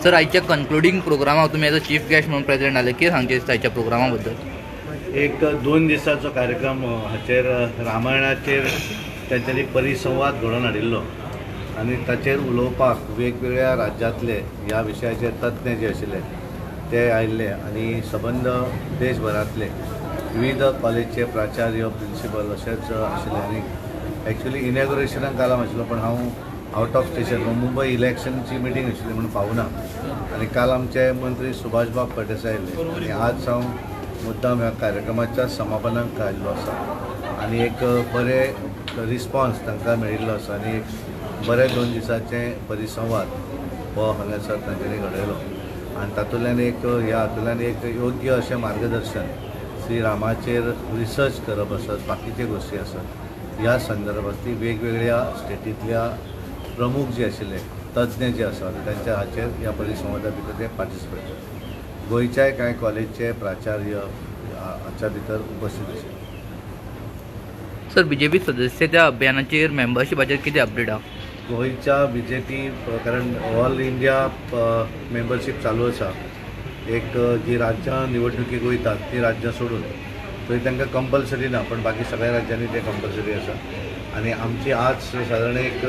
Sir आयच्या concluding प्रोग्रामाक तुम्ही as a chief guest म्हणून प्रेजेंट आले, कितें सांगचे आयच्या प्रोग्रामा एक 2 दिसाचो कार्यक्रम हाचेर रामायणाचेर तेंच्यांनी परिसंवाद घडोवन हाडिल्लो आनी ताचेर उलोवपाक वेगवेगळ्या राज्यांतले ह्या विशयाचेर तज्ञ जे आशिल्ले ते आयिल्ले आनी सबंद देशभरांतले विविध कॉलेजचे प्राचार्य प्रिंसिपल अशेंच आशिल्ले आनी एक्चुली इनॉग्रेशनाक घाला आशिल्लो पण हांव आउट ऑफ स्टेशन मुंबय इलेक्शनची मिटींग आशिल्ली म्हणून पावना आनी काल आमचे मंत्री सुभाष बाब फडणवीस आयिल्ले आनी आज हांव मुद्दाम ह्या कार्यक्रमाच्या समापनाक आयिल्लो आसा आनी एक बरे रिस्पॉन्स तांकां मेळिल्लो आसा आनी एक बरे 2 दिसाचे परिसंवाद हो हांगासर तांच्यांनी घडयलो आनी तातूंतल्यान ह्या हातूंतल्यान एक योग्य अशें मार्गदर्शन श्री रामाचेर रिसर्च करप आसत बाकीचे गोश्टी आसत ह्या संदर्भांतली वेगवेगळ्या स्टेटींतल्या प्रमुख जे आशिल्ले तज्ञ जे आसात त्यांच्या हाचेर ह्या परिसंवादा भितर ते पार्टिसिपेट करतात गोंयच्याय कांय कॉलेजचे प्राचार्य हाच्या भितर उपस्थित आशिल्ले. सर बीजेपी सदस्यता अभियानाचेर मेंबरशिपाचेर कितें अपडेट आहा? गोंयच्या बीजेपी कारण ऑल इंडिया मेंबरशीप चालू आसा एक जी राज्यां निवडणुकीक वयतात ती राज्यां सोडून थंय तांकां कंपल्सरी ना पण बाकी सगळ्या राज्यांनी ते कंपल्सरी आसा आनी आमची आज सादारण एक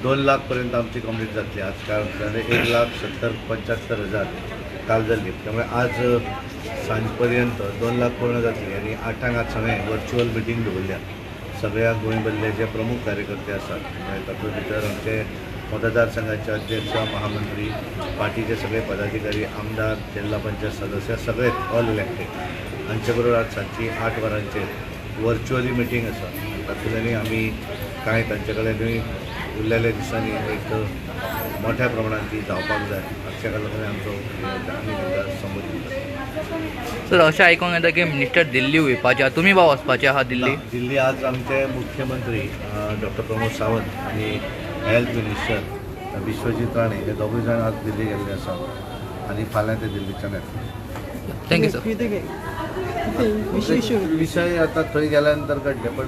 2 लाख पर्यंत आमची कंप्लीट जातली आज कारण 1,70,75,000 काल जाल्ली त्यामुळे आज सांज पर्यंत 2 लाख पूर्ण जातली आनी 8 आज सगळें वर्च्युअल मिटींग दवरल्या सगळ्या गोंयभरले जे प्रमुख कार्यकर्ते आसात तातूंत भितर आमचे मतदारसंघाचे अध्यक्ष महामंत्री पार्टीचे सगळे पदाधिकारी आमदार जिल्हा पंचायत सदस्य सगळे ऑल इलेक्टेड हांचे बरोबर आज सांजची 8 वरांचेर वर्च्युअली मिटींग आसा तातूंतल्यान आमी कांय तांचे कडेन उरलेल्या दिसांनी एक मोठ्या प्रमाणात ती जावपाक जाय हाच्या लागून आमचो आमी तांकां संबोधीत करता. सर अशें आयकूंक येता की मिनिस्टर दिल्ली वयपाचे आहा, तुमी वचपाचे आहा दिल्ली आज आमचे मुख्यमंत्री डॉक्टर प्रमोद सावंत आनी हेल्थ मिनिस्टर विश्वजीत राणे हे दोगूय जाण आज दिल्ली गेल्ले आसा आनी फाल्यां ते दिल्लीच्यान येतले. Thank you sir. विशय आता थंय गेल्या नंतर घडले पण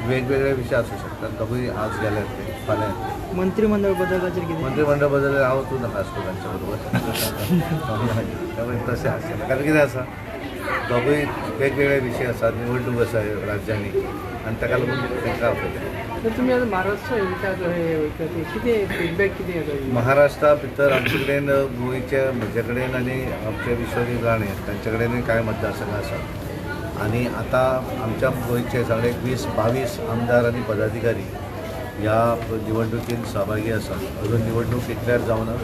वेगवेगळे विषय असू शकतात दोगूय आज गेले ते फाल्यां मंत्रिमंडळ बदलाचेर कितें मंत्रिमंडळ बदल हांव तूं नाका आसतो तांच्या बरोबर त्यामुळे तशें आसचें कारण कितें आसा दोगूय वेगवेगळे विशय आसात निवडणूक आसा राज्यांनी आनी ताका लागून तांकां आपयलें. तर तुमी आतां महाराष्ट्र कितें फिडबॅक कितें येता महाराष्ट्रा भितर आमचे कडेन गोंयचे म्हजे कडेन आनी आमचे विश्वजीत राणे तांचे कडेनूय कांय मतदारसंघ आसात आनी आतां आमच्या गोंयचे सगळे 20-22 आमदार आनी पदाधिकारी ह्या निवडणुकीत सहभागी आसात अजून निवडणूक डिक्लेअर जावना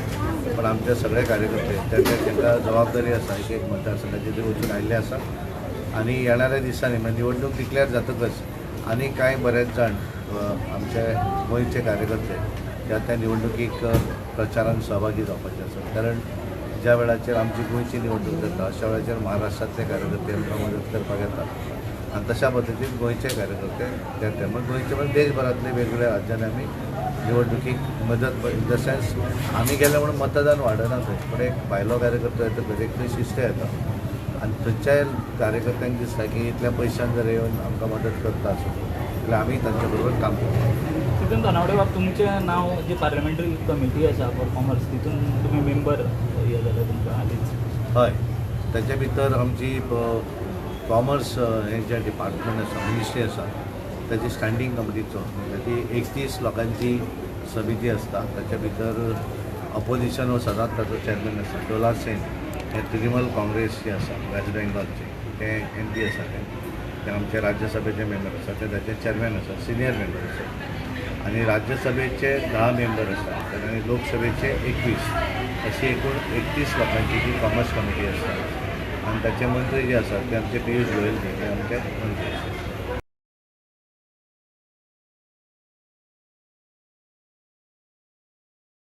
पण आमचे सगळे कार्यकर्ते तांकां जबाबदारी आसा एक मतदारसंघाचेर ते वचून आयिल्ले आसा आनी येणाऱ्या दिसांनी निवडणूक डिक्लेअर जातकच आनी कांय बरेच जाण आमचे गोंयचे कार्यकर्ते त्या निवडणुकीक प्रचारान सहभागी जावपाचे आसात कारण ज्या वेळाचेर आमची गोंयची निवडणूक जाता अशा वेळाचेर महाराष्ट्रांतले कार्यकर्ते आमकां मदत करपाक येतात आनी तशा पद्दतीन गोंयचे कार्यकर्ते येते मग गोंयचे पण देशभरांतले वेगवेगळ्या राज्यांनी आमी निवडणुकीक मदत इन द सेन्स आमी गेले म्हणून मतदान वाडना थंय पण एक भायलो कार्यकर्तो येता एक शिश्ट येता आनी थंयच्याय कार्यकर्त्यांक दिसता की इतल्या पयशांक जर येवन आमकां मदत करता जाल्यार आमी तांचे बरोबर काम करता. तितून धनावडे बाब तुमचें नांव जी पार्लमेंटरी कमिटी आसा फॉर कॉमर्स तितून तुमी मेंबर हे जाल्यार तुमकां हालींच हय ताचे भितर आमची कॉमर्स हें जें डिपार्टमेंट आसा मिनिस्ट्री आसा ताची स्टँडींग कमिटीचो ती 31 लोकांची समिती आसता ताचे भितर अपोजिशन हो सदांच ताचो चॅरमॅन आसा डोला सेन हे तृणमूल काँग्रेस जे आसा वेस्ट बेंगॉलचे ते MP आसा ते आमचे राज्यसभेचे मेंबर आसा ते ताचे चॅरमॅन आसा सिनियर मेंबर आसा आनी राज्यसभेचे 10 मेंबर आसात आनी लोकसभेचे 21 अशी एकूण 31 लोकांची जी कॉमर्स कमिटी आसा आनी ताचे मंत्री जे आसात ते आमचे पियूष गोयल हे आमचे मंत्री आसात.